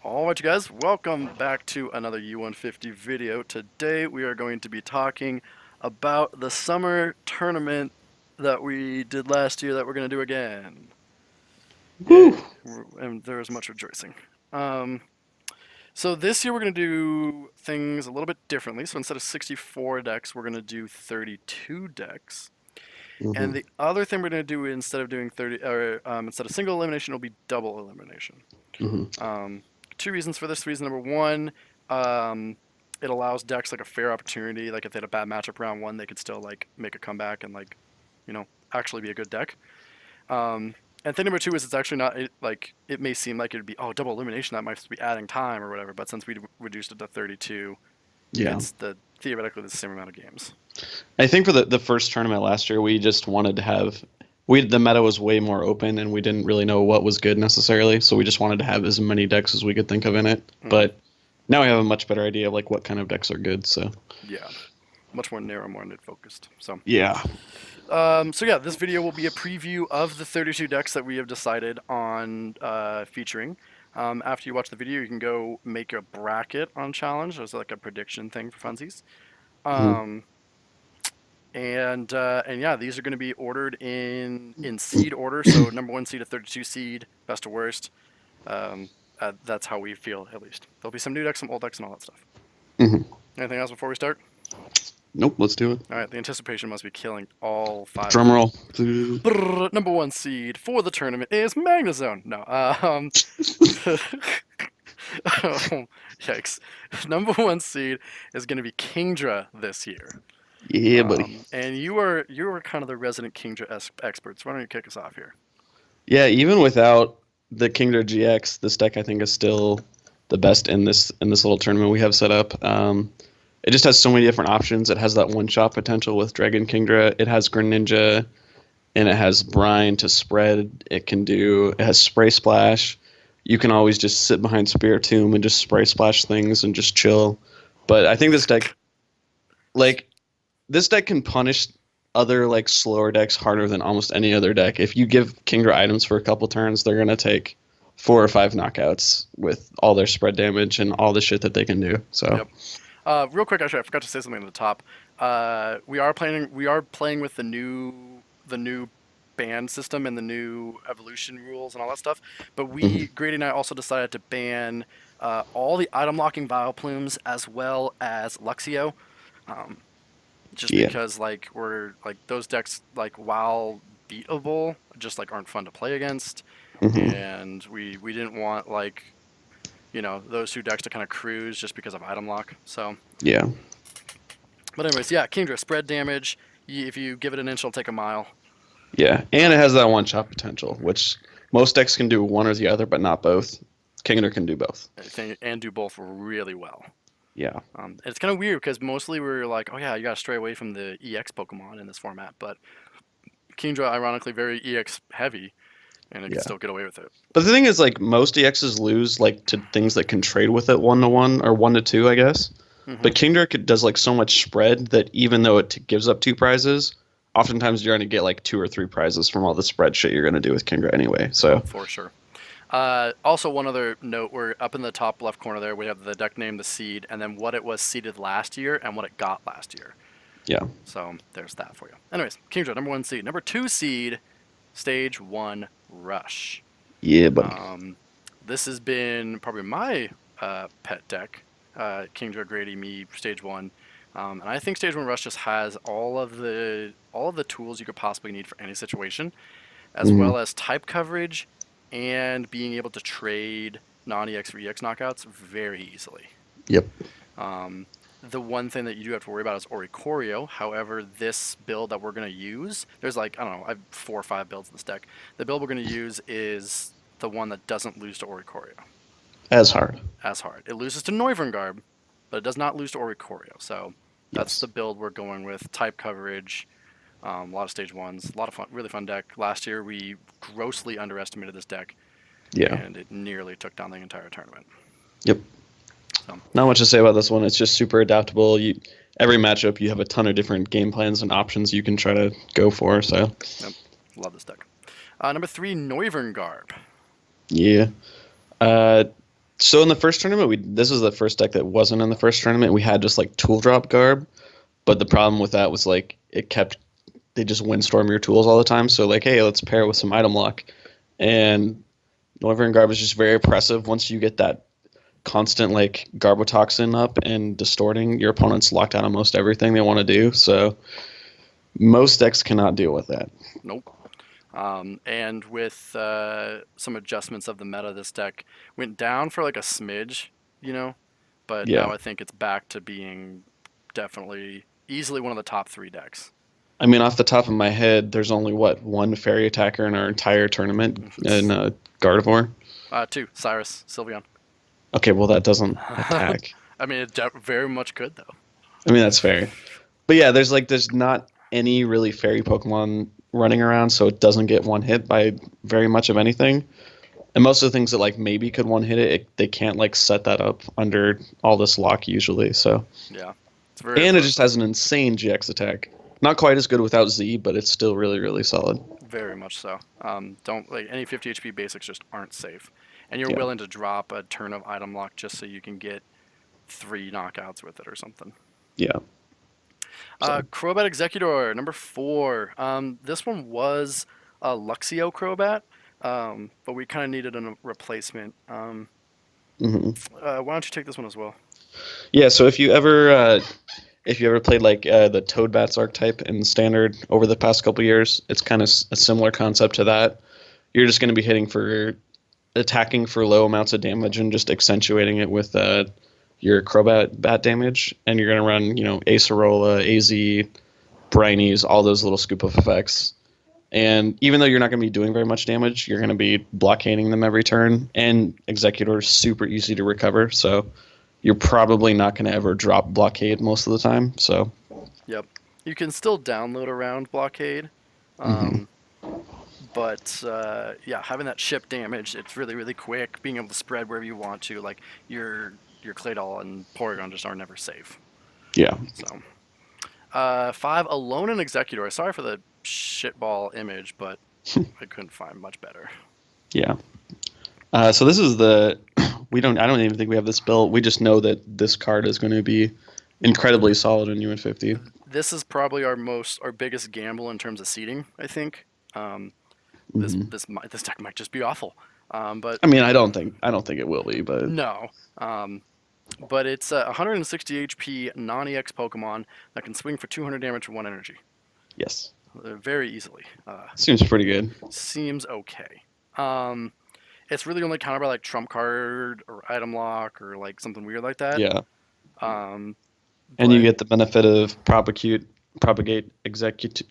Alright you guys, welcome back to another U150 video. Today we are going to be talking about the summer tournament that we did last year that we're going to do again. Woo! Yay, and there is much rejoicing. So this year we're going to do things a little bit differently. So instead of 64 decks, we're going to do 32 decks. And the other thing we're going to do instead of doing instead of single elimination, it'll be double elimination. Two reasons for this. Reason number one, it allows decks like a fair opportunity. Like if they had a bad matchup round one, they could still like make a comeback and like, actually be a good deck. And thing number two is it's actually not it may seem like it'd be double elimination, that might be adding time or whatever. But since we reduced it to 32, it's theoretically the same amount of games. I think for the first tournament last year, we just wanted to have the meta was way more open, and we didn't really know what was good necessarily, so we just wanted to have as many decks as we could think of in it. But now we have a much better idea of like what kind of decks are good. So yeah, much more narrow, more focused. So yeah. This video will be a preview of the 32 decks that we have decided on featuring. After you watch the video, you can go make a bracket on Challenge. There's like a prediction thing for funsies. And yeah, these are going to be ordered in seed order. So number 1 seed to 32 seed, best to worst. That's how we feel, at least. There'll be some new decks, some old decks, and all that stuff. Anything else before we start? Nope, let's do it. All right, the anticipation must be killing all five. Drum roll. Brrr, number 1 seed for the tournament is Magnezone. No, yikes. Number 1 seed is going to be Kingdra this year. Yeah, buddy. And you are kind of the resident Kingdra experts. Why don't you kick us off here? Yeah, even without the Kingdra GX, this deck I think is still the best in this little tournament we have set up. It just has so many different options. It has that one-shot potential with Dragon Kingdra. It has Greninja, and it has Brine to spread. It has Spray Splash. You can always just sit behind Spirit Tomb and just Spray Splash things and just chill. But I think this deck can punish other like slower decks harder than almost any other deck. If you give Kingdra items for a couple turns, they're gonna take 4 or 5 knockouts with all their spread damage and all the shit that they can do. So. Yep. Real quick, actually, I forgot to say something at the top. We are playing with the new ban system and the new evolution rules and all that stuff. But Grady and I also decided to ban all the item locking Vileplumes as well as Luxio. Because we're those decks while beatable just aren't fun to play against, and we didn't want those 2 decks to kind of cruise just because of item lock. So yeah. But anyways, yeah, Kingdra spread damage. If you give it an inch, it'll take a mile. Yeah, and it has that one-shot potential, which most decks can do one or the other, but not both. Kingdra can do both. And do both really well. Yeah. It's kind of weird because mostly we're like, oh yeah, you gotta stray away from the EX Pokemon in this format, but Kingdra, ironically, very EX heavy, and it can still get away with it. But the thing is, most EXs lose to things that can trade with it 1-to-1 or 1-to-2, I guess. But Kingdra does so much spread that even though it gives up 2 prizes, oftentimes you're going to get 2 or 3 prizes from all the spread shit you're going to do with Kingdra anyway. So for sure. Also, one other note: we're up in the top left corner there. We have the deck name, the seed, and then what it was seeded last year and what it got last year. Yeah. So there's that for you. Anyways, Kingdra, number 1 seed. Number 2 seed, stage 1 Rush. Yeah, buddy. This has been probably my pet deck. Kingdra, Grady, me, stage 1. And I think stage 1 Rush just has all of the tools you could possibly need for any situation, as well as type coverage and being able to trade non-EX for EX knockouts very easily. Yep. The one thing that you do have to worry about is Oricorio. However, this build that we're going to use, there's I don't know, I have 4 or 5 builds in this deck. The build we're going to use is the one that doesn't lose to Oricorio. As hard. It loses to Noivern, but it does not lose to Oricorio. So that's the build we're going with. Type coverage, a lot of stage 1s, a lot of fun, really fun deck. Last year we grossly underestimated this deck. Yeah. And it nearly took down the entire tournament. Yep. Not much to say about this one. It's just super adaptable. Every matchup, you have a ton of different game plans and options you can try to go for. So, yep. Love this deck. Number 3, Noivern. Yeah. So in the first tournament, this is the first deck that wasn't in the first tournament. We had just like tool drop garb, but the problem with that was like they just windstorm your tools all the time. So like, hey, let's pair it with some item lock, and Noivern garb is just very oppressive. Once you get that constant like Garbotoxin up and distorting, your opponent's locked out on most everything they want to do. So most decks cannot deal with that. Nope. And with some adjustments of the meta, this deck went down for like a smidge, but Yeah. now I think it's back to being definitely easily one of the top 3 decks. I mean, off the top of my head, there's only one fairy attacker in our entire tournament in Gardevoir. 2, Cyrus, Sylveon. Okay, well that doesn't attack. I mean, it very much could though. I mean, that's fair. But yeah, there's not any really fairy Pokemon running around, so it doesn't get one hit by very much of anything. And most of the things that like maybe could one hit they can't like set that up under all this lock usually. So yeah, it's and it just has an insane GX attack. Not quite as good without Z, but it's still really, really solid. Very much so. Don't like any 50 HP basics just aren't safe, and you're willing to drop a turn of item lock just so you can get 3 knockouts with it or something. Yeah. Crobat Exeggutor, number 4. This one was a Luxio Crobat, but we kind of needed a replacement. Why don't you take this one as well? Yeah. So if you ever played like the Toadbats archetype in Standard over the past couple years, it's kind of a similar concept to that. You're just going to be attacking for low amounts of damage and just accentuating it with your Crobat bat damage, and you're going to run, Acerola, AZ, Brinies, all those little scoop of effects. And even though you're not going to be doing very much damage, you're going to be blockading them every turn, and Exeggutor is super easy to recover, so you're probably not going to ever drop Blockade most of the time. So, yep, you can still download around Blockade, but yeah, having that chip damage, it's really, really quick. Being able to spread wherever you want to, like your Claydol and Porygon just are never safe. Yeah. So, 5 Alolan Exeggutor. Sorry for the shitball image, but I couldn't find much better. Yeah. So this is I don't even think we have this built. We just know that this card is going to be incredibly solid in U150. This is probably our biggest gamble in terms of seeding, I think. This deck might just be awful. But I mean, I don't think it will be, but no. But it's a 160 HP non-EX Pokemon that can swing for 200 damage for 1 energy. Yes. Very easily. Seems pretty good. Seems okay. It's really only countered by like Trump Card or Item Lock or like something weird like that. Yeah. And you get the benefit of Propagate, Execute,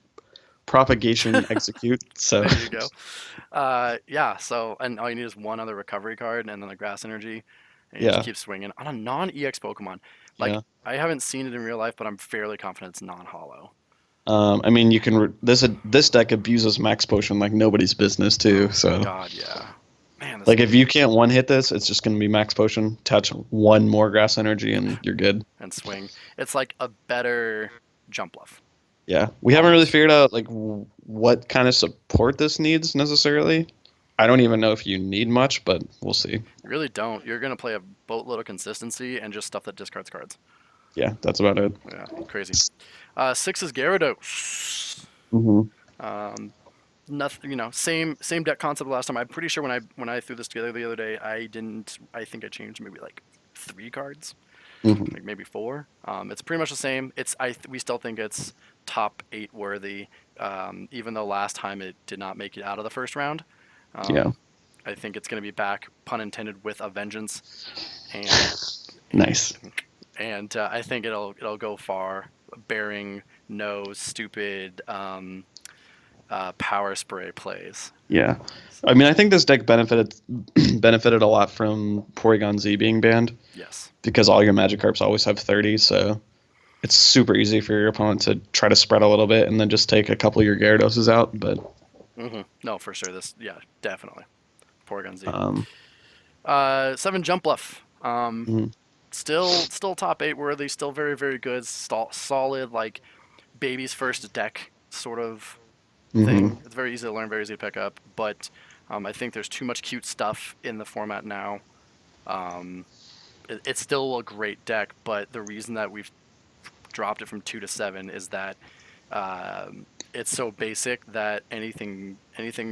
Propagation, Execute. So there you go. Yeah. So and all you need is one other recovery card and then the Grass Energy. And you just keep swinging on a non-EX Pokemon. Like I haven't seen it in real life, but I'm fairly confident it's non-hollow. I mean, you can this deck abuses Max Potion like nobody's business too. So God, yeah, man. Like if you can't one hit this, it's just gonna be Max Potion. Touch one more Grass Energy and you're good. And swing. It's like a better Jumpluff. Yeah, we haven't really figured out like what kind of support this needs necessarily. I don't even know if you need much, but we'll see. You really don't. You're gonna play a boatload of consistency and just stuff that discards cards. Yeah, that's about it. Yeah, crazy. 6 is Gyarados. Nothing, same deck concept last time. I'm pretty sure when I threw this together the other day, I think I changed maybe like 3 cards, like maybe 4. It's pretty much the same. We still think it's top 8 worthy, even though last time it did not make it out of the first round. I think it's going to be back, pun intended, with a vengeance. And nice. And I think it'll go far, bearing no stupid power spray plays. Yeah, I mean, I think this deck benefited a lot from Porygon Z being banned. Yes. Because all your Magikarps always have 30, so it's super easy for your opponent to try to spread a little bit and then just take a couple of your Gyaradoses out. But no, for sure. Definitely. Porygon Z. 7 Jumpluff. Still top 8 worthy. Still very, very good. Solid, like baby's first deck sort of thing. It's very easy to learn, very easy to pick up. But I think there's too much cute stuff in the format now. It's still a great deck, but the reason that we've dropped it from 2 to 7 is that it's so basic that anything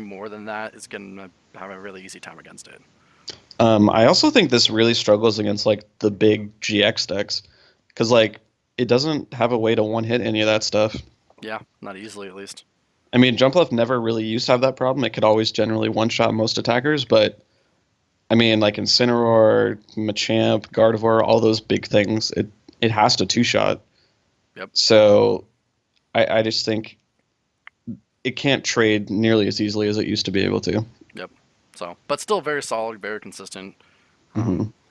more than that is gonna have a really easy time against it. I also think this really struggles against like the big GX decks, because like it doesn't have a way to one hit any of that stuff. Yeah, not easily at least. I mean, Jumpluff never really used to have that problem. It could always generally one shot most attackers, but I mean, like Incineroar, Machamp, Gardevoir, all those big things, it has to two shot. Yep. So I just think it can't trade nearly as easily as it used to be able to. Yep. So, but still very solid, very consistent.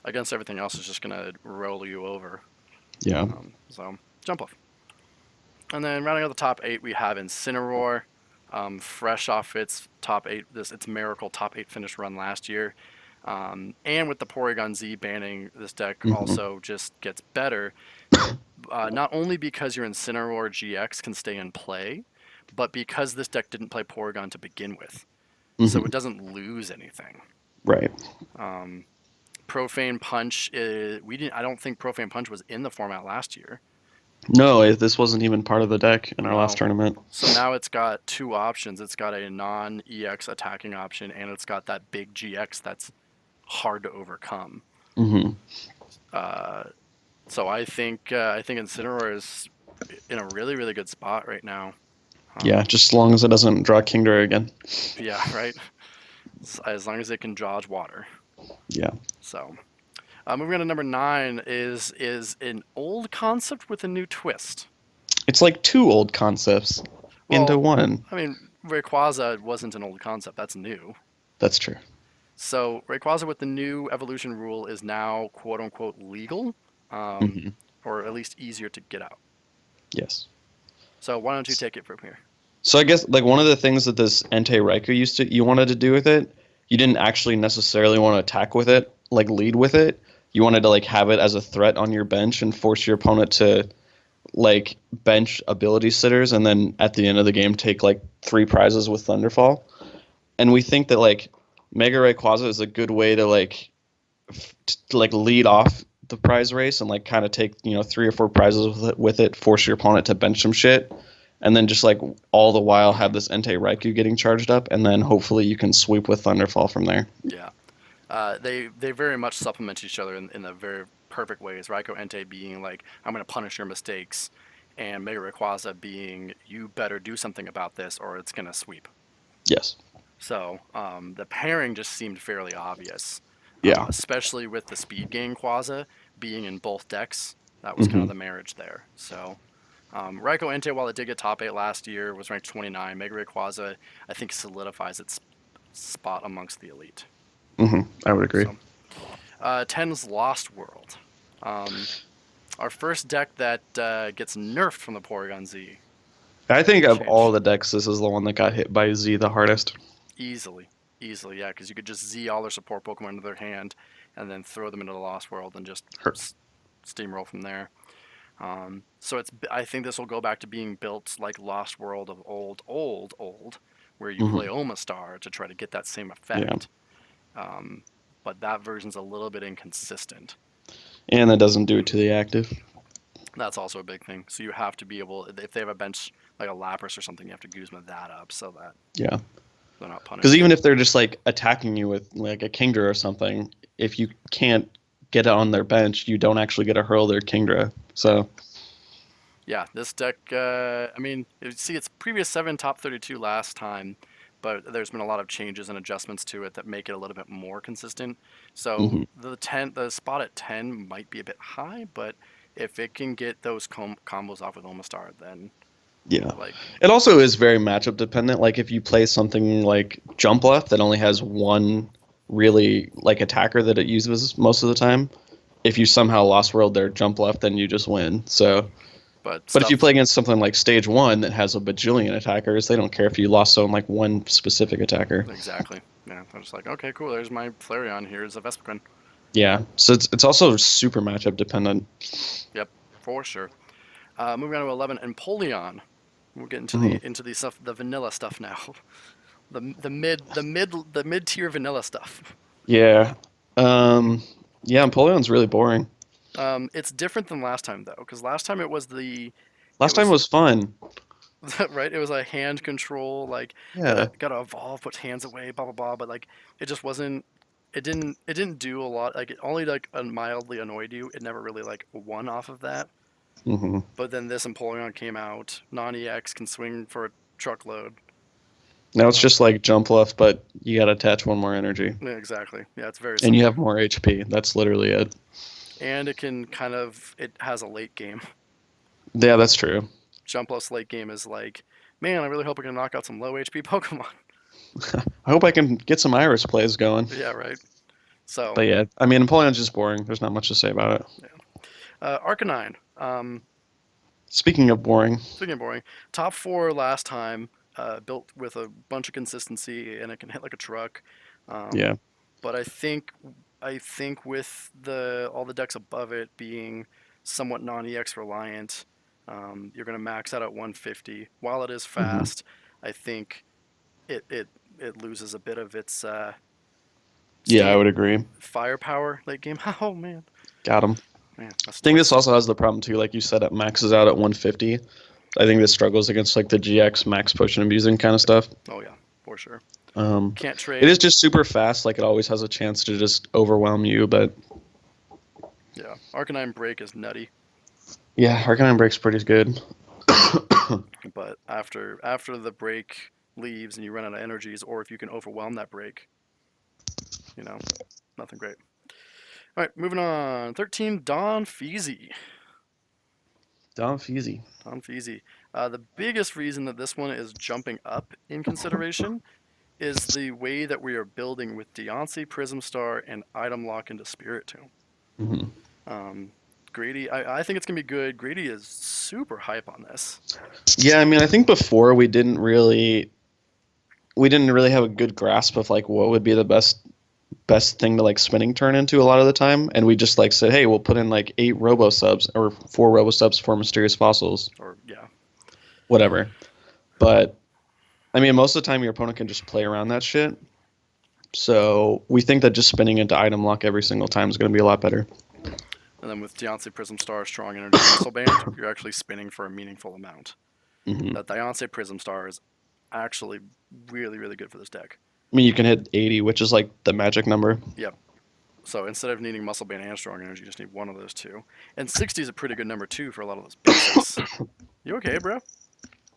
Against everything else, is just gonna roll you over. Yeah. So Jumpluff. And then rounding out the top 8, we have Incineroar, fresh off its top 8, its miracle top 8 finish run last year. And with the Porygon Z banning, this deck also just gets better. Not only because your Incineroar GX can stay in play, but because this deck didn't play Porygon to begin with. So it doesn't lose anything. Right. Profane Punch, I don't think Profane Punch was in the format last year. No, this wasn't even part of the deck in our last tournament. So now it's got 2 options. It's got a non-EX attacking option, and it's got that big GX that's hard to overcome. So I think Incineroar is in a really, really good spot right now. Yeah, just as long as it doesn't draw Kingdra again. Yeah, right. As long as it can dodge water. Yeah. So, moving on to number 9 is an old concept with a new twist. It's like 2 old concepts into one. I mean, Rayquaza wasn't an old concept. That's new. That's true. So Rayquaza with the new evolution rule is now quote-unquote legal, or at least easier to get out. Yes. So why don't you take it from here? So I guess like one of the things that this Entei Raikou you wanted to do with it, you didn't actually necessarily want to attack with it, like lead with it. You wanted to like have it as a threat on your bench and force your opponent to like bench ability sitters, and then at the end of the game take like 3 prizes with Thunderfall. And we think that like Mega Rayquaza is a good way to like lead off the prize race and like kind of take 3 or 4 prizes with it, force your opponent to bench some shit, and then just like all the while have this Entei Raikou getting charged up, and then hopefully you can sweep with Thunderfall from there. Yeah, they very much supplement each other in the very perfect ways. Raikou Entei being like, I'm going to punish your mistakes, and Mega Rayquaza being, you better do something about this or it's going to sweep. Yes. So the pairing just seemed fairly obvious. Yeah. Especially with the speed gain Quaza being in both decks. That was kind of the marriage there. So Raikou Entei, while it did get top 8 last year, was ranked 29. Mega Rayquaza, I think, solidifies its spot amongst the elite. I would agree. So, 10's Lost World. Our first deck that gets nerfed from the Porygon Z. I think of all the decks, this is the one that got hit by Z the hardest. Easily, yeah, because you could just Z all their support Pokemon into their hand, and then throw them into the Lost World and just steamroll from there. So I think this will go back to being built like Lost World of old, where you play Omastar to try to get that same effect. Yeah. But that version's a little bit inconsistent. And that doesn't do it to the active. That's also a big thing. So you have to be able, if they have a bench like a Lapras or something, you have to Guzma that up so that they're not punished. Because even if they're just like attacking you with like a Kingdra or something, if you can't get it on their bench, you don't actually get to hurl their Kingdra. So yeah, this deck, I mean, you see its previous 7 top 32 last time, but there's been a lot of changes and adjustments to it that make it a little bit more consistent. So the spot at 10 might be a bit high, but if it can get those combos off with Omastar, then it also is very matchup dependent. Like if you play something like Jumpluff that only has one really like attacker that it uses most of the time, if you somehow Lost World their Jumpluff, then you just win. So but if you play against something like Stage 1 that has a bajillion attackers, they don't care if you lost on like one specific attacker. Exactly. Yeah, I'm just like, okay, cool, there's my Flareon, here's a Vespiquen. Yeah, so it's also super matchup dependent. Yep, for sure. Moving on to 11, Empoleon. We'll get into the stuff, the vanilla stuff now. The mid tier vanilla stuff. Yeah. Yeah, Empoleon's really boring. It's different than last time though, because last time it Last time was was fun. right. It was a hand control, like Yeah. gotta evolve, put hands away, blah blah blah. But like it just wasn't. It didn't do a lot. Like it only like mildly annoyed you. It never really like won off of that. hmm But then this Empoleon came out. Non-EX can swing for a truckload. Now it's Uh, just like Jumpluff, but you gotta attach one more energy. yeah, exactly. Yeah, it's very And you similar. have more HP. That's literally it. And it has a late game. Yeah, that's true. Jumpluff's late game is like, man, I really hope I can knock out some low HP Pokemon. I hope I can get some Iris plays going. Yeah, right. So, But yeah, I mean, Empoleon's just boring. There's not much to say about it. Arcanine. Speaking of boring, Speaking of boring, top four last time, built with a bunch of consistency, and it can hit like a truck. Um, yeah. but I think with all the decks above it being somewhat non-EX reliant, you're gonna max out at 150. While it is hmm fast, I think it loses a bit of its Yeah, I stand would agree. firepower late game. Oh man, Got him. man, that's I think this twice. also has the problem too, like you said, it maxes out at 150. I think this struggles against like the GX max potion abusing kind of stuff. Oh yeah, for sure. Um, Can't it trade. is just super fast. Like it always has a chance to just overwhelm you. But Yeah, Arcanine Break is nutty, yeah, Arcanine Break's pretty good. but after the break leaves and you run out of energies, or if you can overwhelm that break, you know, nothing great. All right, moving on. 13, Donphan. Donph easy. Donphan. The biggest reason that this one is jumping up in consideration is the way that we are building with Deontay, Prism Star, and Item Lock into Spirit Tomb. hmm Um, Grady, I think it's gonna be good. Grady is super hype on this. Yeah, I mean, I think before we didn't really have a good grasp of like what would be the best thing to like spinning turn into a lot of the time, and we just like said, hey, we'll put in like 8 robo subs or 4 robo subs for mysterious fossils, Or yeah, whatever. But I mean, most of the time your opponent can just play around that shit. So we think that just spinning into item lock every single time is going to be a lot better. and then with Deontay, Prism Star, Strong Energy, Muscle Band, you're actually spinning for a meaningful amount. hmm That Deontay Prism Star is actually really, really good for this deck. I mean, you can hit 80, which is like the magic number. Yep. So instead of needing Muscle Band and Strong Energy, you just need one of those two. And 60 is a pretty good number too for a lot of those basics. You okay, bro?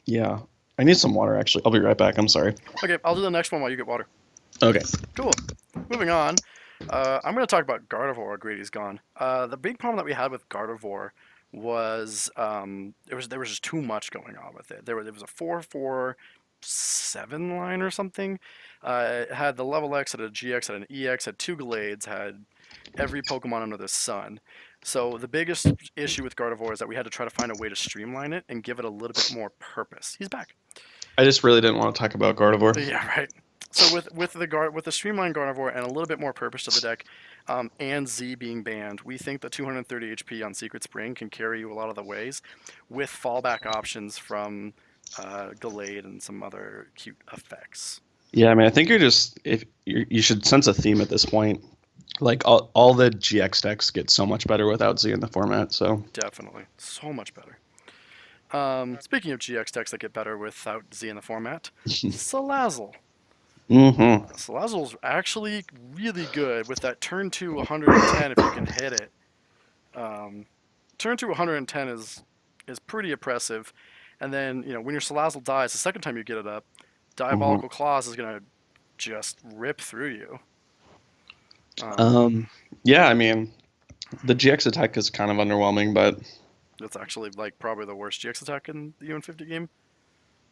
Yeah. I need some water, actually. I'll be right back. I'm sorry. Okay, I'll do the next one while you get water. Okay. Cool. Moving on. I'm going to talk about Gardevoir. Grady's gone. The big problem that we had with Gardevoir was there was just too much going on with it. There was a 4-4-7 line or something. It had the level X, had a GX, had an EX, had 2 Glades, had every Pokemon under the sun. So the biggest issue with Gardevoir is that we had to try to find a way to streamline it and give it a little bit more purpose. He's back. I just really didn't want to talk about Gardevoir. Yeah, right. So with the streamlined Gardevoir and a little bit more purpose to the deck, and Z being banned, we think the 230 HP on Secret Spring can carry you a lot of the ways, with fallback options from Gallade and some other cute effects. Yeah, I mean, I think you should sense a theme at this point. Like all the GX decks get so much better without Z in the format. So Definitely, so much better. Speaking of GX decks that get better without Z in the format, Salazzle. hmm Salazzle's actually really good with that turn 2 110 if you can hit it. Turn 2 110 is pretty oppressive. And then, when your Salazzle dies, the second time you get it up, Diabolical Claws is going to just rip through you. Yeah, I mean, the GX attack is kind of underwhelming, but That's actually like probably the worst GX attack in the U150 game.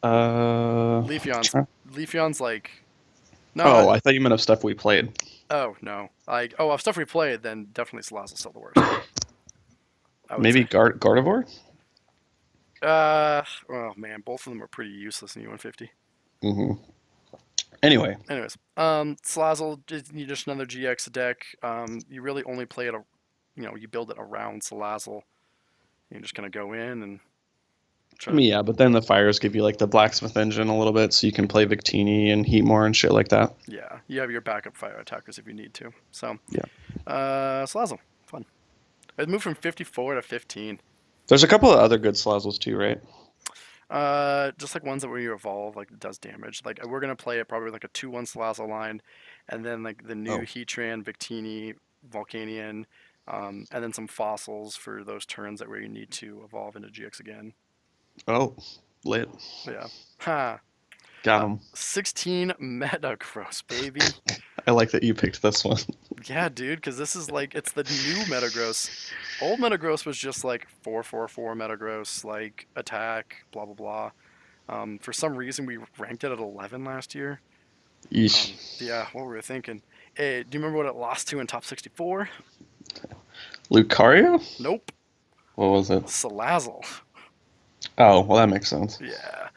uh, Leafeon's like no. oh, I thought you meant of stuff we played. Oh no. Of stuff we played, then definitely Salazzle's still the worst. I would Maybe say. Gardevoir. Oh man, both of them are pretty useless in U150. hmm Anyway, Anyways, Salazzle, you're just another GX deck. You really only play it, you build it around Salazzle. You're just gonna go in and I mean, yeah, but then the fires give you like the blacksmith engine a little bit, so you can play Victini and Heatmore and shit like that. Yeah, you have your backup fire attackers if you need to. So, Yeah. Salazzle, fun. It moved from 54 to 15. There's a couple of other good Salazzles too, right? Just like ones that where you evolve, like it does damage. Like we're gonna play it probably like a 2-1 Salazzle line, and then like the new Heatran, Victini, Volcanion, and then some fossils for those turns that where you need to evolve into GX again. Oh, lit. Yeah. Ha. Got him. 16 Metagross, baby. I like that you picked this one. Yeah, dude, because this is like, it's the new Metagross. Old Metagross was just like 444 Metagross, like attack, blah, blah, blah. For some reason, we ranked it at 11 last year. Yeesh. Yeah, what were we thinking? Hey, do you remember what it lost to in top 64? Lucario? Nope. What was it? Salazzle. Oh, well, that makes sense. Yeah.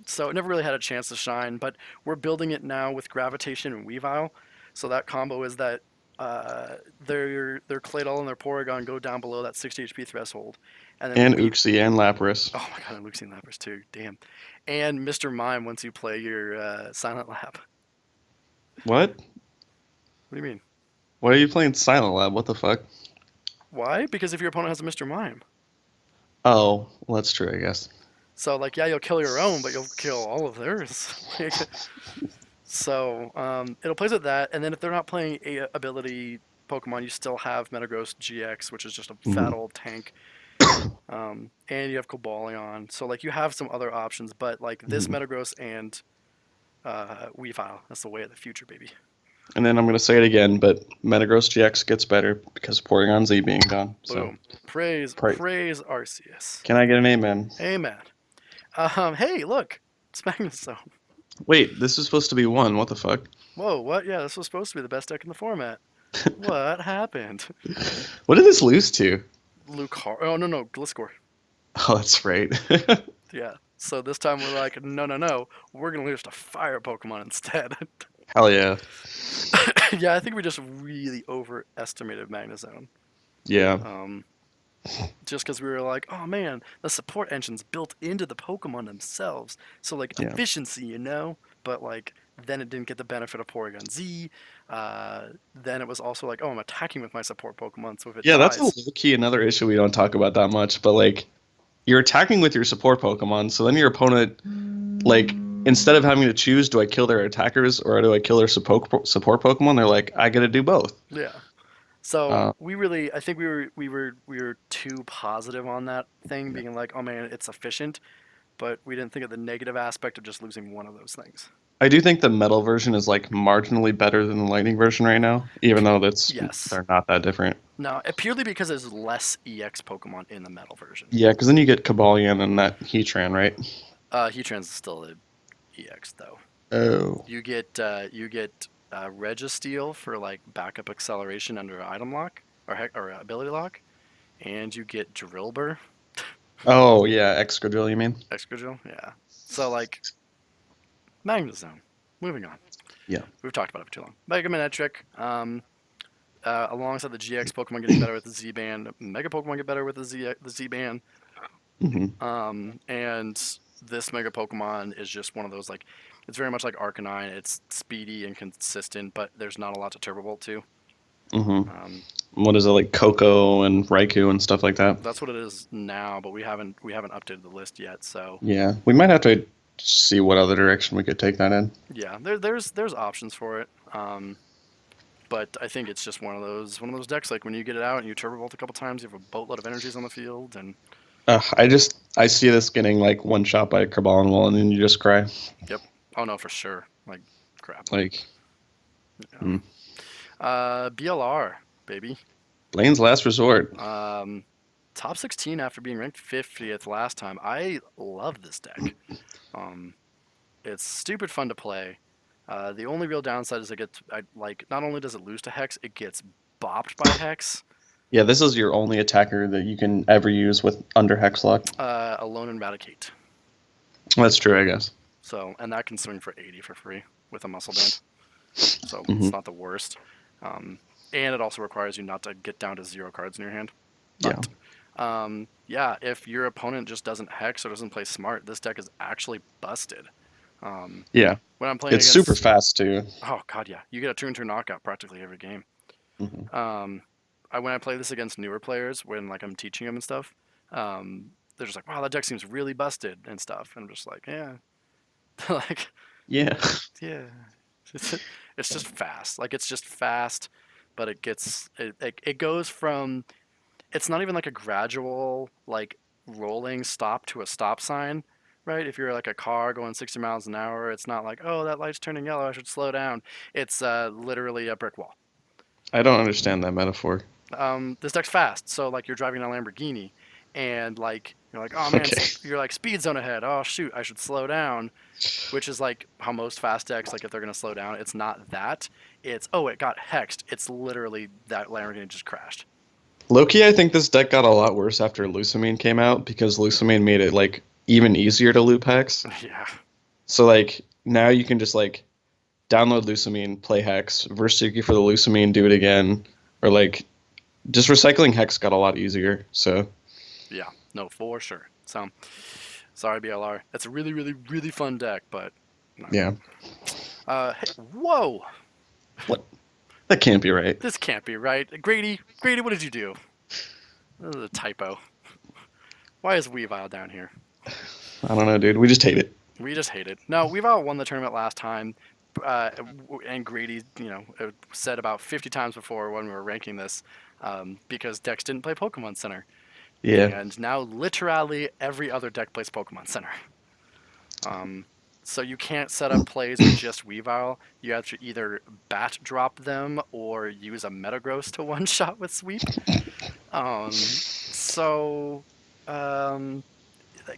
So it never really had a chance to shine, but we're building it now with Gravitation and Weavile. So that combo is that their Claydol and their Porygon go down below that 60 HP threshold. And Uxie and Lapras. Oh my god, and Uxie and Lapras too. Damn. And Mr. Mime once you play your Silent Lab. What? What do you mean? Why are you playing Silent Lab? What the fuck? Why? Because if your opponent has a Mr. Mime. Oh, well, that's true, I guess. So, like, yeah, you'll kill your own, but you'll kill all of theirs. So, it'll play with that, and then if they're not playing a ability Pokemon, you still have Metagross GX, which is just a fat old tank. And you have Cobalion. So, like, you have some other options, but, like, this Metagross and Weavile, that's the way of the future, baby. And then I'm going to say it again, but Metagross GX gets better because of Porygon Z being gone. Boom. So. Praise Arceus. Can I get an amen? Amen. Hey, look. It's Magnezone. Wait, this is supposed to be 1. What the fuck? Whoa, what? Yeah, this was supposed to be the best deck in the format. What happened? What did this lose to? Oh, no, Gliscor. Oh, that's right. Yeah. So this time we're like, no. We're going to lose to Fire Pokemon instead. Hell yeah. Yeah, I think we just really overestimated Magnezone. Yeah. Just because we were like, oh man, the support engine's built into the Pokemon themselves. So, like, efficiency, you know? But, like, then it didn't get the benefit of Porygon Z. Then it was also like, oh, I'm attacking with my support Pokemon, so if it dies... that's a low-key another issue we don't talk about that much, but, like, you're attacking with your support Pokemon, so then your opponent, like, instead of having to choose, do I kill their attackers or do I kill their support Pokemon? They're like, I gotta do both. Yeah. So I think we were too positive on that thing, being like, oh man, it's efficient, but we didn't think of the negative aspect of just losing one of those things. I do think the metal version is like marginally better than the lightning version right now, even though they're not that different. No, purely because there's less EX Pokemon in the metal version. Yeah, because then you get Cobalion and that Heatran, right? Heatran's still the EX though. Oh. You get Registeel for like backup acceleration under item lock or ability lock, and you get Drillbur. Oh yeah, Excadrill, you mean? Excadrill, yeah. So like, Magnezone. Moving on. Yeah. We've talked about it for too long. Mega Manectric. Alongside the GX Pokemon getting better with the Z band, Mega Pokemon get better with the Z band. Mm-hmm. And this Mega Pokemon is just one of those, like, it's very much like Arcanine. It's speedy and consistent, but there's not a lot to Turbo Volt to. Mm-hmm. What is it, like Coco and Raikou and stuff like that? That's what it is now, but we haven't updated the list yet. So yeah, we might have to see what other direction we could take that in. Yeah, there's options for it. But I think it's just one of those decks. Like when you get it out and you Turbo Volt a couple times, you have a boatload of energies on the field, and I see this getting like one shot by a Cobalion and then you just cry. Yep. Oh no, for sure. Like crap. Like. Yeah. BLR, baby. Lane's last resort. Top 16 after being ranked 50th last time. I love this deck. It's stupid fun to play. The only real downside is not only does it lose to Hex, it gets bopped by Hex. Yeah, this is your only attacker that you can ever use with under Hex lock. Alone Eradicate. That's true, I guess. So, and that can swing for 80 for free with a muscle band. So it's not the worst. And it also requires you not to get down to 0 cards in your hand. But, Yeah, if your opponent just doesn't hex or doesn't play smart, this deck is actually busted. Um, Yeah, when I'm playing it's super against, fast too. oh god, yeah, you get a turn knockout practically every game. Hmm. Um, when I play this against newer players, when like I'm teaching them and stuff, they're just like, wow, that deck seems really busted and stuff, and I'm just like, yeah, like, Yeah. yeah, it's, it's just fast. Like it's just fast, but it goes from it's not even like a gradual like rolling stop to a stop sign, right? If you're like a car going 60 miles an hour, it's not like, oh, that light's turning yellow, I should slow down. It's literally a brick wall. I don't understand that metaphor. This deck's fast, so like you're driving a Lamborghini, and like you're like, oh man, Okay. you're like speed zone ahead. Oh shoot, I should slow down, which is like how most fast decks, like if they're gonna slow down, it's not that. It's oh, it got hexed. It's literally that Lamborghini just crashed. Loki, I think this deck got a lot worse after Lusamine came out because Lusamine made it like even easier to loop hex. Yeah. So like now you can just like download Lusamine, play hex, verse Suki for the Lusamine, do it again, or like just recycling hex got a lot easier. So Yeah, no, for sure. So, sorry, BLR. That's a really, really, really fun deck, but no. yeah, Hey, whoa! what? That can't be right. This can't be right. Grady, what did you do? This is a typo. Why is Weavile down here? I don't know, dude. We just hate it. We just hate it. No, Weavile won the tournament last time, and Grady, said about 50 times before when we were ranking this, because decks didn't play Pokemon Center. Yeah. And now literally every other deck plays Pokemon Center. So you can't set up plays with just Weavile. You have to either bat drop them or use a Metagross to one shot with Sweep. So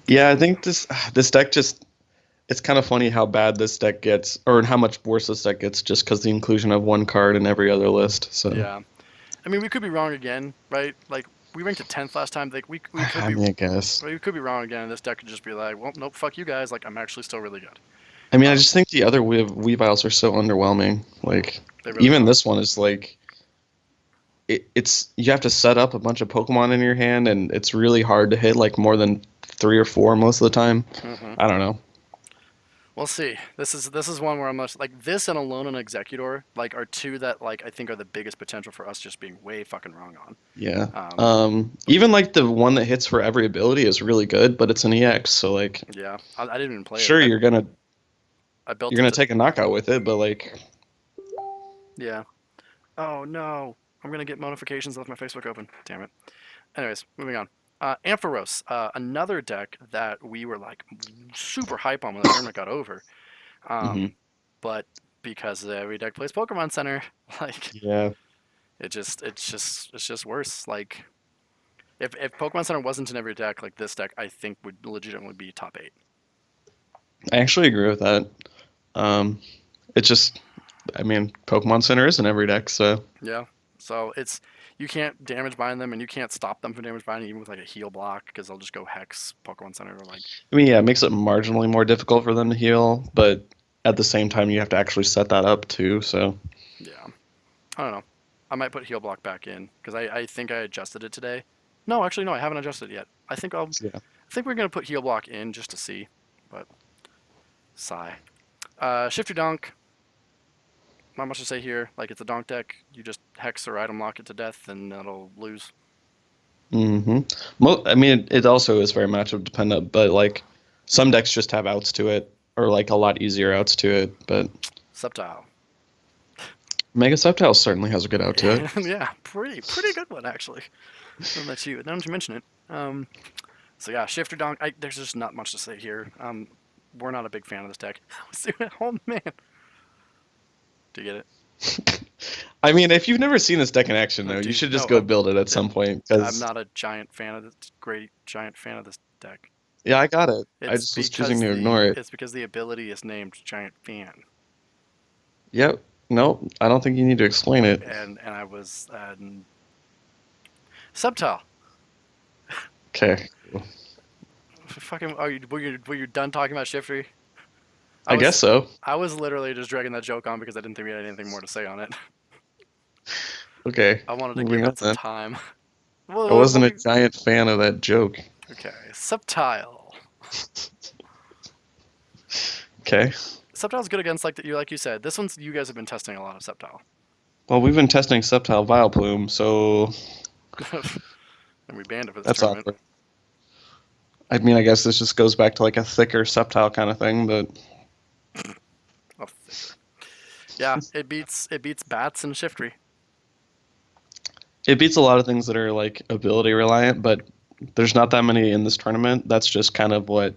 Yeah, I think this deck just it's kind of funny how bad this deck gets, or how much worse this deck gets, just because the inclusion of one card in every other list. So yeah, I mean we could be wrong again, right? Like we ranked at 10th last time. Like we could I be mean, I guess. we could be wrong again, and this deck could just be like, well, nope, fuck you guys. Like I'm actually still really good. I mean, I just think the other Weaviles are so underwhelming. Like Really even are. this one is like it's you have to set up a bunch of Pokemon in your hand, and it's really hard to hit like more than 3 or 4 most of the time. Mm-hmm. I don't know. We'll see. This is one where I'm much like this and Alolan Exeggutor like are two that like I think are the biggest potential for us just being way fucking wrong on. Yeah. Even like the one that hits for every ability is really good, but it's an EX, so like Yeah, I didn't even play sure it. you're gonna I built you're gonna it. take a knockout with it, but like Yeah. Oh no, I'm gonna get notifications with my Facebook open. Damn it. Anyways, moving on. Ampharos, another deck that we were like super hype on when the tournament got over. mhm. But because every deck plays Pokemon Center, like Yeah. it's just worse. Like if Pokemon Center wasn't in every deck, like this deck, I think would legitimately be top 8. I actually agree with that. It's just, I mean, Pokemon Center is in every deck, so Yeah. So it's you can't damage bind them, and you can't stop them from damage binding even with like a heal block because they'll just go hex Pokemon Center or like. I mean, yeah, it makes it marginally more difficult for them to heal, but at the same time, you have to actually set that up too. So Yeah. I don't know. I might put heal block back in because I think I adjusted it today. No, actually no, I haven't adjusted it yet. I think yeah, I think we're gonna put heal block in just to see, but sigh. Shiftry DONK. Not much to say here. Like it's a donk deck. You just hex or item lock it to death, and it'll lose. hmm. I mean, it also is very matchup dependent, but like some decks just have outs to it, or like a lot easier outs to it. But Sceptile. Mega Sceptile certainly has a good out to it. Yeah, pretty good one actually. Now that you mention it. So yeah, Shifter Donk. There's just not much to say here. We're not a big fan of this deck. Oh man. Do you get it? I mean, if you've never seen this deck in action, though, you Dude, should just no, go build it at some point. I'm 'Cause not a giant fan of this. Giant fan of this deck. yeah, I got it. I It's just was because choosing to ignore it. It's because the ability is named Giant Fan, Yep. No, I don't think you need to explain it. and I was Sceptile. Okay. Fucking, were you done talking about Shiftry? I guess so. I was literally just dragging that joke on because I didn't think we had anything more to say on it. Okay. I wanted to Moving give on it some then. time. Well, I wasn't a giant fan of that joke. okay, Sceptile. Okay. Sceptile's good against like you said. This one's you guys have been testing a lot of Sceptile. Well, we've been testing Sceptile Vileplume, so And we banned it for this that's tournament. awkward. I mean, I guess this just goes back to like a thicker Sceptile kind of thing, but Oh, thicker. Yeah, it beats Bats and Shiftry. it beats a lot of things that are like ability reliant, but there's not that many in this tournament. That's just kind of what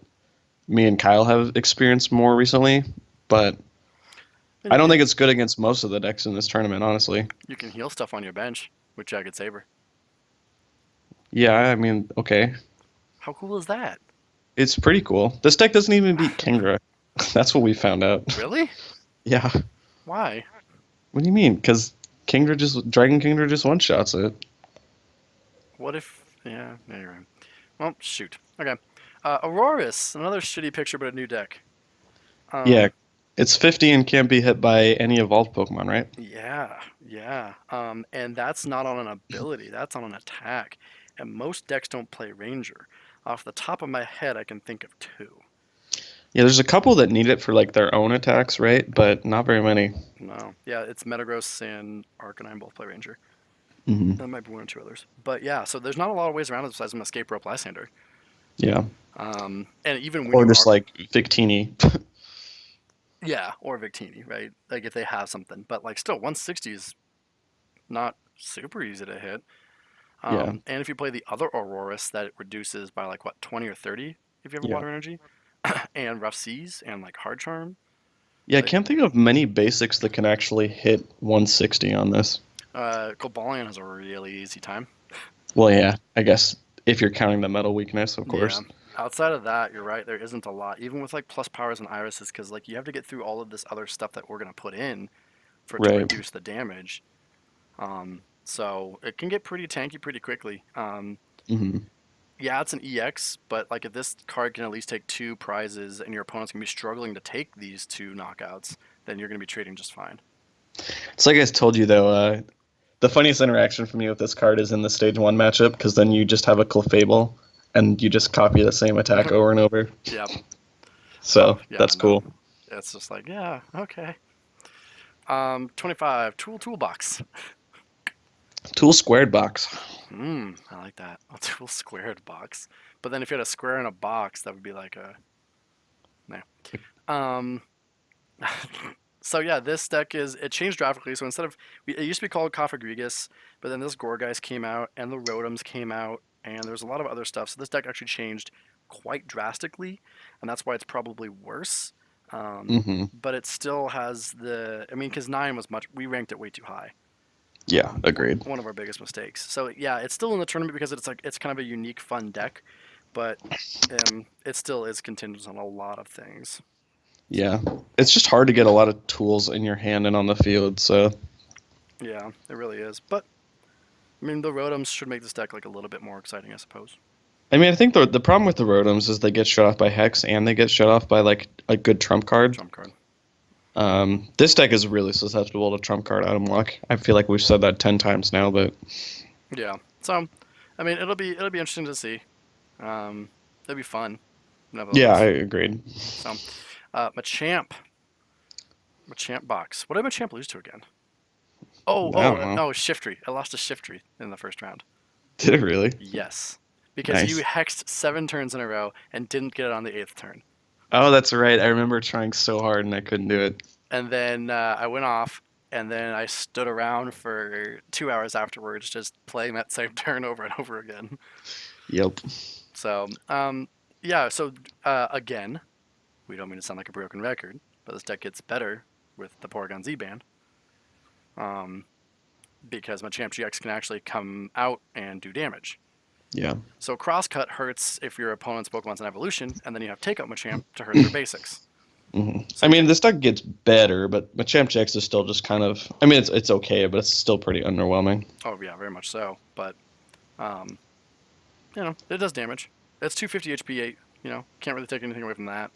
me and Kyle have experienced more recently, but I don't think it's good against most of the decks in this tournament, honestly. You can heal stuff on your bench with Jagged Saber. Yeah, I mean, okay. How cool is that? It's pretty cool. This deck doesn't even beat Kingdra. That's what we found out. Really? Yeah. Why? What do you mean? Because Dragon Kingdra just one-shots it. What if... Yeah, no, you're right. Well, shoot. Okay. Aurorus, another shitty picture, but a new deck. Yeah. It's 50 and can't be hit by any evolved Pokemon, right? Yeah. And that's not on an ability. That's on an attack. And most decks don't play Ranger. Off the top of my head, I can think of two. Yeah, there's a couple that need it for like their own attacks, right? But not very many. No. Yeah, it's Metagross and Arcanine both play Ranger. Mm-hmm. There might be one or two others. But yeah, so there's not a lot of ways around it besides an Escape Rope Lysander. Yeah. And even when Or you just like Victini. Yeah, or Victini, right? Like if they have something. But like still, 160 is not super easy to hit. Yeah. And if you play the other Aurorus, that it reduces by like what, 20 or 30 if you have a Yeah. Water Energy, and Rough Seas and like Hard Charm. Yeah, I can't think of many basics that can actually hit 160 on this. Cobalion has a really easy time. Well, yeah, I guess if you're counting the metal weakness, of course. Yeah. Outside of that, you're right. There isn't a lot, even with like plus powers and irises, because like you have to get through all of this other stuff that we're gonna put in for to Right. reduce the damage. So it can get pretty tanky pretty quickly. Mm-hmm. Yeah, it's an EX, but like if this card can at least take 2 prizes and your opponent's gonna be struggling to take these 2 knockouts, then you're gonna be trading just fine. It's like I told you though, the funniest interaction for me with this card is in the stage 1 matchup, because then you just have a Clefable and you just copy the same attack over and over. Yep. So Yeah, that's cool. It's just like, yeah, okay. 25, Toolbox. Tool squared box. I like that. A tool squared box. But then if you had a square in a box, that would be like a... No. So yeah, this deck it changed drastically. So instead of... It used to be called Cofagrigus, but then this Gourgeist came out, and the Rotoms came out, and there's a lot of other stuff. So this deck actually changed quite drastically, and that's why it's probably worse. But it still has the... I mean, because 9 was much... We ranked it way too high. Yeah, agreed. One of our biggest mistakes. So yeah, it's still in the tournament because it's kind of a unique, fun deck, but it still is contingent on a lot of things. Yeah, it's just hard to get a lot of tools in your hand and on the field. So yeah, it really is. But I mean, the Rotoms should make this deck like a little bit more exciting, I suppose. I mean, I think the problem with the Rotoms is they get shut off by Hex and they get shut off by like a good trump card. Trump card. This deck is really susceptible to trump card item lock. I feel like we've said that 10 times now, but yeah. So, I mean, it'll be interesting to see. It'll be fun. Yeah, I agreed. So, Machamp box. What did Machamp lose to again? Oh, Shiftry. I lost to Shiftry in the first round. Did it really? Yes, because you hexed 7 turns in a row and didn't get it on the 8th turn. Oh, that's right. I remember trying so hard and I couldn't do it. And then I went off, and then I stood around for 2 hours afterwards, just playing that same turn over and over again. Yep. So, yeah. So again, we don't mean to sound like a broken record, but this deck gets better with the Porygon Z ban. Because Machamp GX can actually come out and do damage. Yeah. So Crosscut hurts if your opponent's Pokemon's an evolution, and then you have Take Out Machamp to hurt their basics. Mm-hmm. So I mean, this deck gets better, but Machamp GX is still just kind of... I mean, it's okay, but it's still pretty underwhelming. Oh, yeah, very much so. But, you know, it does damage. It's 250 HP, you know, can't really take anything away from that.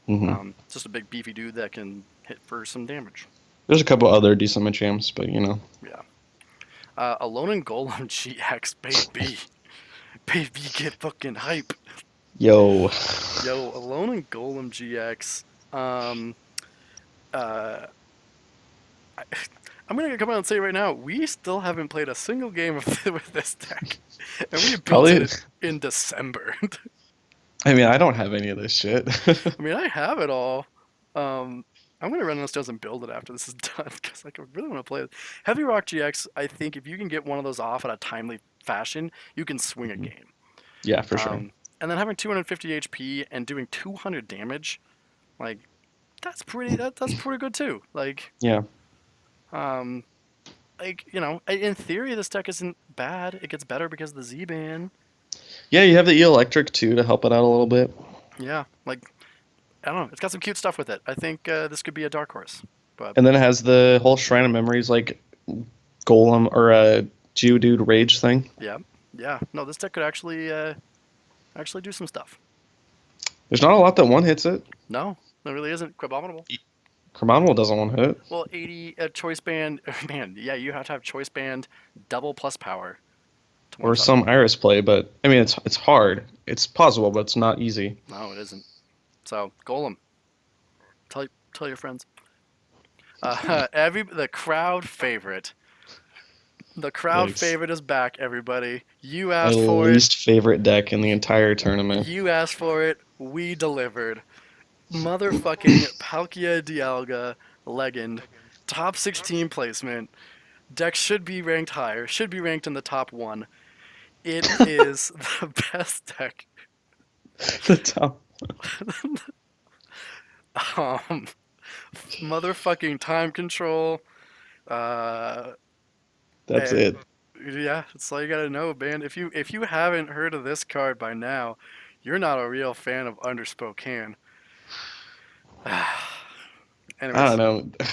Mm-hmm. It's just a big beefy dude that can hit for some damage. There's a couple other decent Machamps, but, you know. Yeah. Alolan Golem-GX, baby. Baby, get fucking hype. Yo. Yo, Alolan Golem-GX. Um, uh, I, I'm gonna come out and say right now, we still haven't played a single game with this deck, and we built Probably. it in December. I mean, I don't have any of this shit. I mean, I have it all. I'm gonna run downstairs and build it after this is done because like, I really want to play it. Heavy Rock GX, I think if you can get one of those off in a timely fashion, you can swing a game. Yeah, for sure. And then having 250 HP and doing 200 damage, like that's pretty good too. Yeah. Um, in theory, this deck isn't bad. It gets better because of the Z-Ban. Yeah, you have the electric too to help it out a little bit. Yeah, like I don't know. It's got some cute stuff with it. I think this could be a dark horse. But And then it has the whole Shrine of Memories like Golem or a Geodude Rage thing. yeah. No, this deck could actually do some stuff. There's not a lot that one hits it. No, there really isn't. Abominable. Chromominal doesn't one hit. Well, 80 choice band. Man, yeah, you have to have choice band double plus power. Or some Iris play, but I mean it's hard. It's possible, but it's not easy. No, it isn't. So Golem. Tell your friends. The crowd favorite. The crowd Yikes. favorite is back, everybody. You My asked for it. least favorite deck in the entire tournament. You asked for it. We delivered. Motherfucking Palkia Dialga Legend. Top 16 placement. Deck should be ranked higher. Should be ranked in the top 1. It is the best deck. The top. Motherfucking time control. That's And it. yeah, that's all you gotta know, man. If you haven't heard of this card by now, you're not a real fan of Under Spokane. Anyways, I don't know.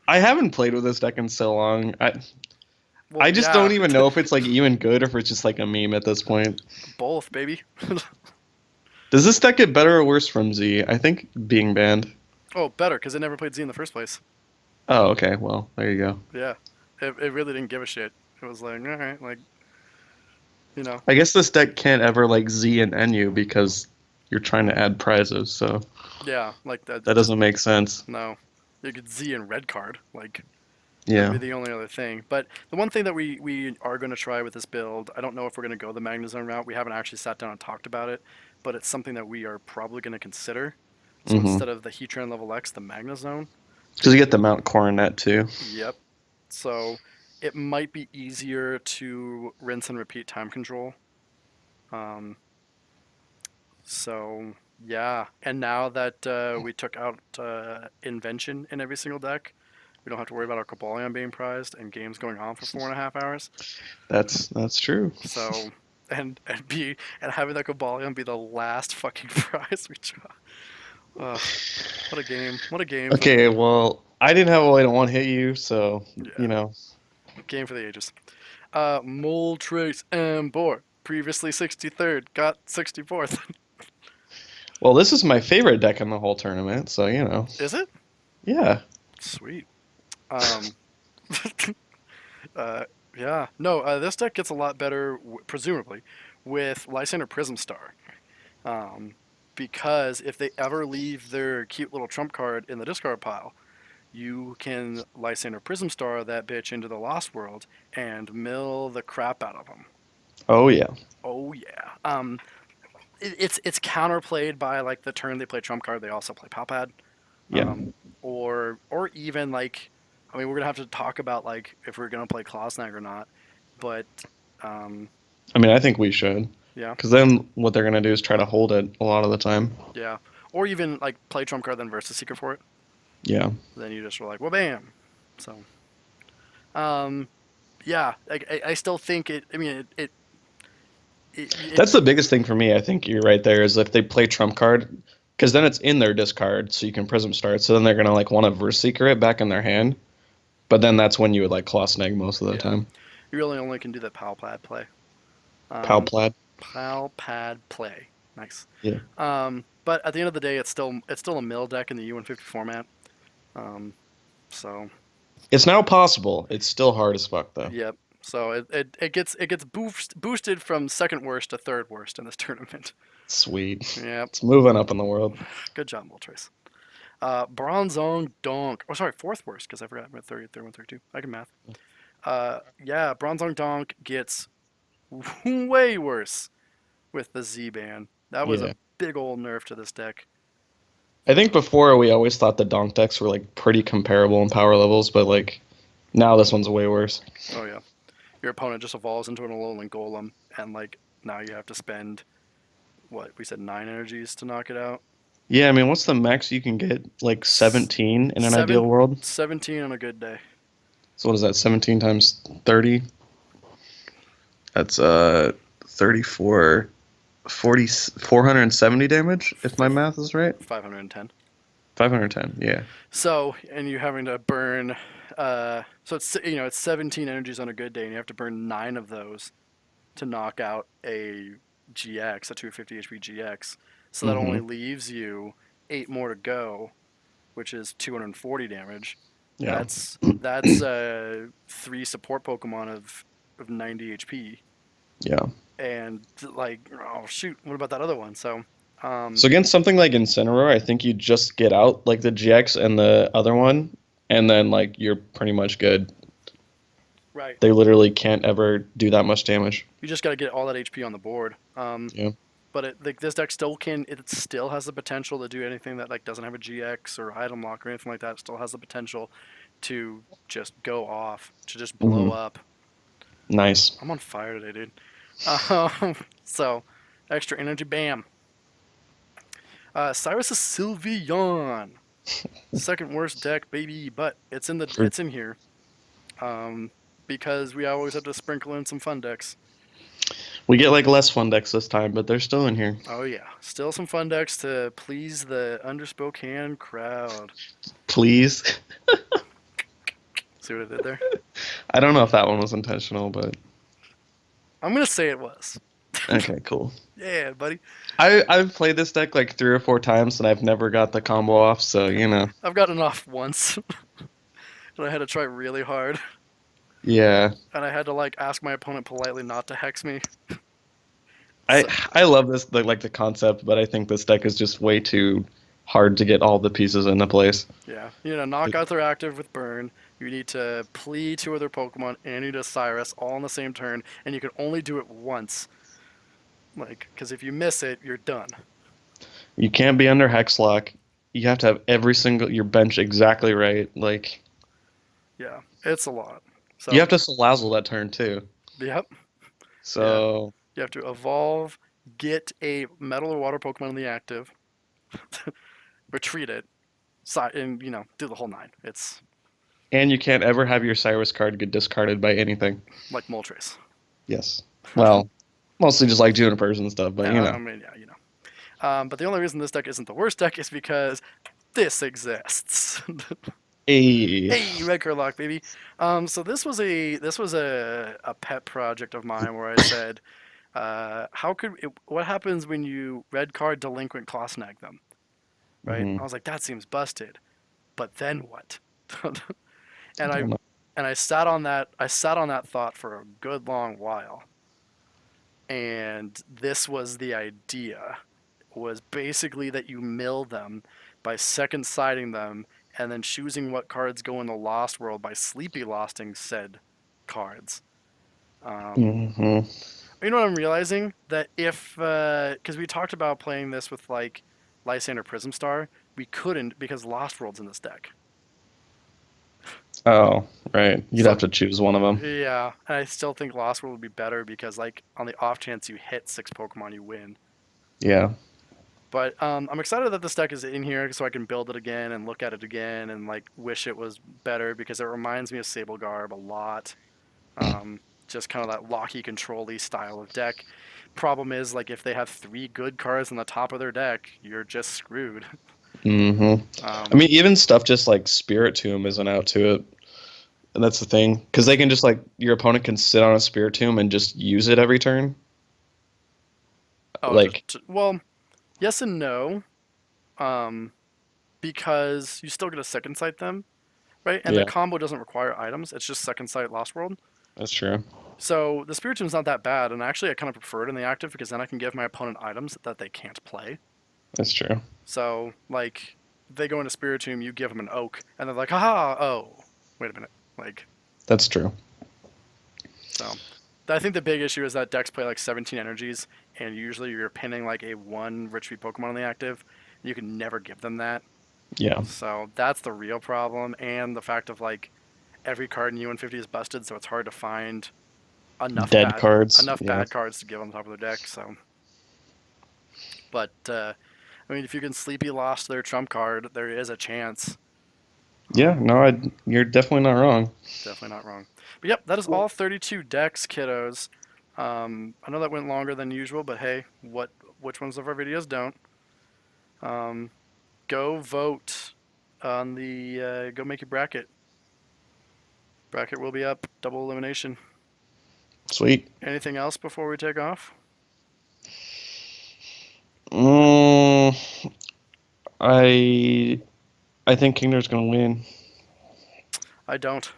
I haven't played with this deck in so long. well, I just yeah, don't even know if it's like even good or if it's just like a meme at this point. both, baby. Does this deck get better or worse from Z? I think being banned. Oh, better because it never played Z in the first place. Oh, okay. Well, there you go. Yeah, it really didn't give a shit. It was like, all right, like, you know. I guess this deck can't ever like Z and NU because you're trying to add prizes, so Yeah, like that. that doesn't make sense. No, you could Z in red card. Like, Yeah. that'd be the only other thing. But the one thing that we are going to try with this build, I don't know if we're going to go the Magnezone route. We haven't actually sat down and talked about it, but it's something that we are probably going to consider. So instead of the Heatran level X, the Magnezone. Because you get the Mount Coronet too. Yep. So it might be easier to rinse and repeat time control. So yeah, and now that we took out Invention in every single deck, we don't have to worry about our Cobalion being prized and games going on for 4.5 hours. That's true. So and having that Cobalion be the last fucking prize we draw. What a game! What a game! Okay, well, I didn't have a way to one hit you, so you know. Game for the ages. Moltres Emboar, previously 63rd, got 64th. Well, this is my favorite deck in the whole tournament, so you know. Is it? Yeah. Sweet. Yeah. No, this deck gets a lot better, presumably, with Lysander Prism Star. Because if they ever leave their cute little trump card in the discard pile, you can Lysander Prism Star that bitch into the Lost World and mill the crap out of them. Oh yeah. Oh yeah. It's counterplayed by like the turn they play trump card, they also play Palpad. Yeah. Or even like, I mean, we're gonna have to talk about like if we're gonna play Claw Snag or not, but I mean, I think we should. yeah. Because then what they're gonna do is try to hold it a lot of the time. Yeah. Or even like play trump card then versus Secret for it. Yeah. Then you just were like, well, bam. So, yeah, I still think it. I mean, it That's the biggest thing for me. I think you're right there. Is if they play trump card, because then it's in their discard, so you can Prism Start. So then they're gonna like want to Verse Seeker it back in their hand, but then that's when you would like Claw Snag most of the time. You really only can do that Palpad play. Palpad. Palpad play. Nice. Yeah. But at the end of the day, it's still a mill deck in the U150 format. So It's now possible. It's still hard as fuck though. Yep. So it gets boosted from second worst to third worst in this tournament. Sweet. Yep. It's moving up in the world. Good job, Moltres. Bronzong DONK. Oh, sorry, fourth worst because I forgot. I'm at 30, 31, 32. I can math. Yeah, Bronzong DONK gets way worse with the Z-Ban. That was Yeah. a big old nerf to this deck. I think before we always thought the Donk decks were like pretty comparable in power levels, but like now this one's way worse. Oh yeah, your opponent just evolves into an Alolan Golem, and like now you have to spend what we said 9 energies to knock it out. Yeah, I mean, what's the max you can get? Like 17 in an ideal world? 17 on a good day. So what is that? 17 times 30? That's 34 40 470 damage if my math is right. 510. 510. Yeah. So, and you're having to burn so it's 17 energies on a good day and you have to burn 9 of those to knock out a GX, a 250 HP GX. So that only leaves you 8 more to go, which is 240 damage. Yeah. That's 3 support Pokemon of 90 HP. Yeah. And like, oh shoot, what about that other one? So So against something like Incineroar, I think you just get out like the GX and the other one, and then like you're pretty much good. right. They literally can't ever do that much damage. You just got to get all that HP on the board. Yeah. But this deck still it still has the potential to do anything that like doesn't have a GX or item lock or anything like that. It still has the potential to just go off, to just blow up. Nice. I'm on fire today, dude. So, extra energy, bam. Cyrus is Sylveon. Second worst deck, baby, but it's in here. Because we always have to sprinkle in some fun decks. We get like less fun decks this time, but they're still in here. Oh yeah, still some fun decks to please the Underspokane crowd. Please. See what I did there? I don't know if that one was intentional, but I'm gonna say it was. okay, cool. Yeah, buddy. I've played this deck like 3 or 4 times and I've never got the combo off, so you know. I've gotten off once, and I had to try really hard, Yeah. and I had to like ask my opponent politely not to hex me. I love this like the concept, but I think this deck is just way too hard to get all the pieces into place. Yeah, you know, knock out their active with burn. You need to plea 2 other Pokemon, and you need a Cyrus all on the same turn, and you can only do it once. Like, because if you miss it, you're done. You can't be under Hexlock. You have to have every single your bench exactly right. Like Yeah, it's a lot. So you have to Salazzle that turn too. Yep. So You have to evolve, get a metal or water Pokemon in the active, retreat it, and do the whole 9. It's and you can't ever have your Cyrus card get discarded by anything. like Moltres. Yes. Well, mostly just like Junipers and stuff, but you know. I mean, yeah, you know. But the only reason this deck isn't the worst deck is because this exists. Hey. Hey, red card lock, baby. So this was a pet project of mine where I said, what happens when you red card delinquent claw snag them, right? Mhm. I was like, that seems busted, but then what? and I don't know. I sat on that thought for a good long while, and this was the idea. Was basically that you mill them by second siding them and then choosing what cards go in the Lost World by sleepy losting said cards. Mhm. You know what I'm realizing? That if, because we talked about playing this with like Lysander Prism Star, we couldn't because Lost World's in this deck. Oh, right. You'd have to choose one of them. Yeah, and I still think Lost World would be better because like on the off chance you hit 6 Pokemon, you win. Yeah. But I'm excited that this deck is in here so I can build it again and look at it again and like wish it was better because it reminds me of Sable Garb a lot. Just kind of that locky, control-y style of deck. Problem is, like, if they have 3 good cards on the top of their deck, you're just screwed. I mean, even stuff just like Spirit Tomb isn't out to it. And that's the thing. Because they can just like, your opponent can sit on a Spirit Tomb and just use it every turn. Well, yes and no. Because you still get a second sight them, right? And the Yeah, combo doesn't require items. It's just Second Sight, Lost World. that's true. So the Spiritom's not that bad, and actually I kind of prefer it in the active because then I can give my opponent items that they can't play. That's true. So, like, they go into Spiritomb, you give them an Oak, and they're like, haha, oh, wait a minute. Like, That's true. so I think the big issue is that decks play like 17 energies, and usually you're pinning like a 1 retreat Pokemon on the active. You can never give them that. Yeah. So that's the real problem, and the fact of like every card in U150 is busted, so it's hard to find enough Dead cards. enough Yeah. bad cards to give on top of their deck. So, but I mean, if you can Sleepy Lost their trump card, there is a chance. Yeah, no, you're definitely not wrong. Definitely not wrong. But yep, that is all 32 decks, kiddos. I know that went longer than usual, but hey, which ones of our videos don't? Go vote on the go make your bracket. Bracket will be up, double elimination. Sweet. Anything else before we take off? I think Kingdra's gonna win. I don't.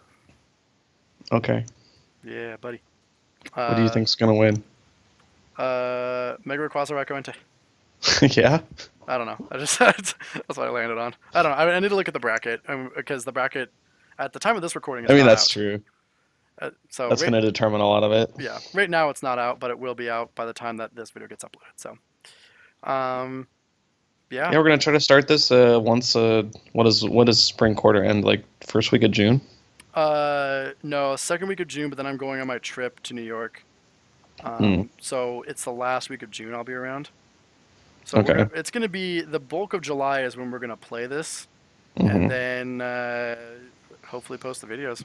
Okay. Yeah, buddy. What do you think's gonna win? Mega Rayquaza, Raikou, Entei. Yeah. I don't know. That's what I landed on. I don't know. I need to look at the bracket because the bracket at the time of this recording is I mean, not that's out. true. So That's gonna determine a lot of it. yeah, right now it's not out, but it will be out by the time that this video gets uploaded. So, yeah. Yeah, we're gonna try to start this once. What does spring quarter end, like first week of June? No, second week of June, but then I'm going on my trip to New York. So it's the last week of June I'll be around. So Okay. it's going to be the bulk of July is when we're going to play this, Mhm. and then hopefully post the videos.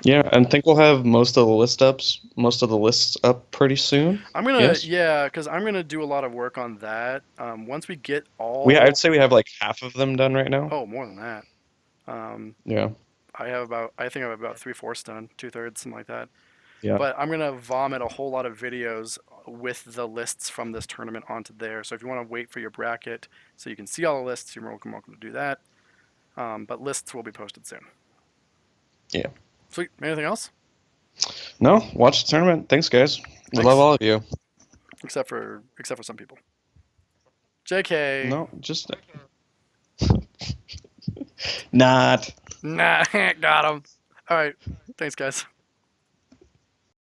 Yeah, and think we'll have most of the lists up pretty soon. I'm gonna Yes? because I'm gonna do a lot of work on that. Once we get all, I'd say we have like half of them done right now. oh, more than that. Yeah. I think I have about 3/4 done, 2/3, something like that. Yeah. But I'm gonna vomit a whole lot of videos with the lists from this tournament onto there. So if you want to wait for your bracket so you can see all the lists, you're welcome to do that. But lists will be posted soon. Yeah. Sweet. Anything else? No, watch the tournament. Thanks, guys. We Thanks. love all of you. Except for some people. JK. No, just not. Nah, got him. All right. Thanks, guys.